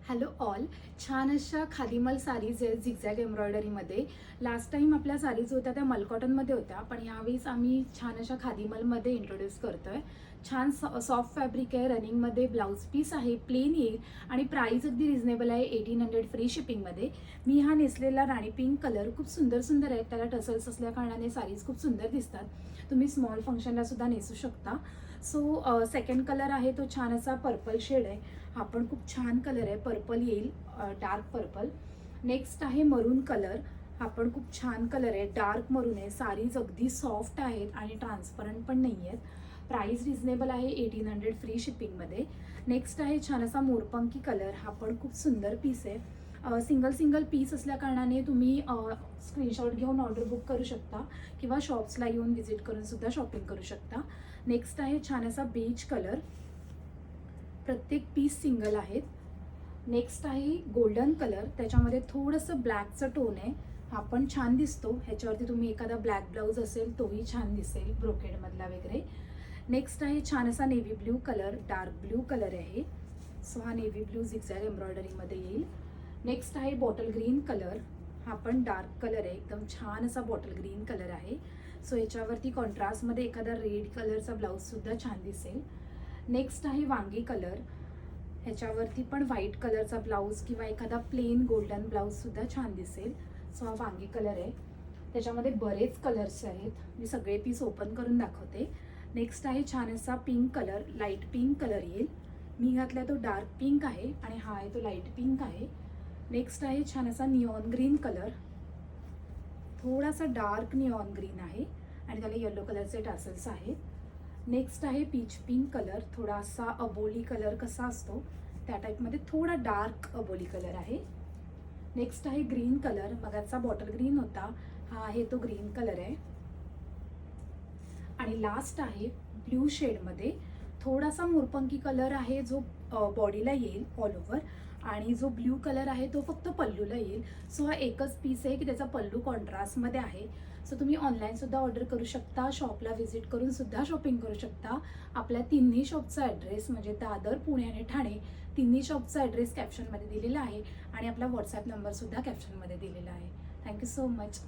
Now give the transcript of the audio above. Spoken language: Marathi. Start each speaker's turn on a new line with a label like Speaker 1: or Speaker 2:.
Speaker 1: Hello all. छान अशा खादीमल साडीज आहेत झिगझॅग एम्ब्रॉयडरीमध्ये. लास्ट टाइम आपल्या साडीज होत्या त्या मलकॉटनमध्ये होत्या, पण यावेळेस आम्ही छान अशा खादीमलमध्ये इंट्रोड्यूस करतोय. छान सॉफ्ट फॅब्रिक आहे, रनिंगमध्ये ब्लाऊज पीस आहे, प्लेन येईल आणि प्राईस अगदी रिझनेबल आहे, 1800 फ्री शिपिंगमध्ये. मी हा नेसलेला राणी पिंक कलर खूप सुंदर सुंदर आहे, त्याला टसल्स असल्या कारणाने साडीज खूप सुंदर दिसतात. तुम्ही स्मॉल फंक्शनला सुद्धा नेसू शकता. सो सेकंड कलर आहे तो छान असा पर्पल शेड आहे. हा पण खूप छान कलर आहे, पर्पल येईल, डार्क पर्पल. नेक्स्ट आहे मरून कलर. हा पण खूप छान कलर आहे, डार्क मरून आहे. साडीज अगदी सॉफ्ट आहेत आणि ट्रान्सपरंट पण नाही आहेत. प्राईस रिझनेबल आहे, 1800 फ्री शिपिंगमध्ये. नेक्स्ट आहे छान असा मोरपंखी कलर. हा पण खूप सुंदर पीस आहे. सिंगल सिंगल पीस असल्या कारणाने तुम्ही स्क्रीनशॉट घेऊन ऑर्डर बुक करू शकता किंवा शॉप्सला येऊन व्हिजिट करून सुद्धा शॉपिंग करू शकता. नेक्स्ट आहे छान असा बेज कलर. प्रत्येक पीस सिंगल आहेत. नेक्स्ट आहे गोल्डन कलर, त्याच्यामध्ये थोडंसं ब्लॅकचं टोन आहे. हा पण छान दिसतो. ह्याच्यावरती तुम्ही एखादा ब्लॅक ब्लाऊज असेल तोही छान दिसेल, ब्रोकेडमधला वगैरे. नेक्स्ट आहे छान असा navy blue colour, dark blue colour आहे. सो हा नेव्ही ब्ल्यू झिगझॅग एम्ब्रॉयडरीमध्ये येईल. नेक्स्ट आहे बॉटल ग्रीन कलर. हा पण डार्क कलर आहे, एकदम छान असा बॉटल ग्रीन कलर आहे. सो याच्यावरती कॉन्ट्रास्टमध्ये एखादा रेड कलरचा ब्लाऊजसुद्धा छान दिसेल. नेक्स्ट आहे वांगी कलर. ह्याच्यावरती पण व्हाईट कलरचा ब्लाऊज किंवा एखादा प्लेन गोल्डन ब्लाऊजसुद्धा छान दिसेल. सो हा वांगी कलर आहे. त्याच्यामध्ये बरेच कलर्स आहेत, मी सगळे पीस ओपन करून दाखवते. नेक्स्ट आहे छान असा pink colour, light pink colour येईल. मी घातला तो डार्क पिंक आहे आणि हा आहे तो लाईट पिंक आहे. नेक्स्ट आहे छान असा निऑन ग्रीन कलर. थोडासा डार्क निऑन ग्रीन आहे आणि त्याला येलो कलरचे टॅसल्स आहेत. नेक्स्ट आहे पीच पिंक कलर. थोडासा अबोली कलर कसा असतो त्या टाईपमध्ये थोडा डार्क अबोली कलर आहे. नेक्स्ट आहे ग्रीन कलर. मगाचा बॉटल ग्रीन होता, हा आहे तो ग्रीन कलर आहे. आणि लास्ट आहे ब्ल्यू शेडमध्ये. थोडासा मोरपंखी कलर आहे जो बॉडीला येईल ऑल ओव्हर, आणि जो ब्ल्यू कलर आहे तो फक्त पल्लूला येईल. सो हा एकच पीस आहे की त्याचा पल्लू कॉन्ट्रास्टमध्ये आहे. सो तुम्ही ऑनलाईनसुद्धा ऑर्डर करू शकता, शॉपला व्हिजिट करून सुद्धा शॉपिंग करू शकता. आपल्या तिन्ही शॉपचा ॲड्रेस म्हणजे दादर, पुणे आणि ठाणे, तिन्ही शॉपचा ॲड्रेस कॅप्शनमध्ये दिलेला आहे आणि आपला व्हॉट्सॲप नंबरसुद्धा कॅप्शनमध्ये दिलेला आहे. Thank you so much.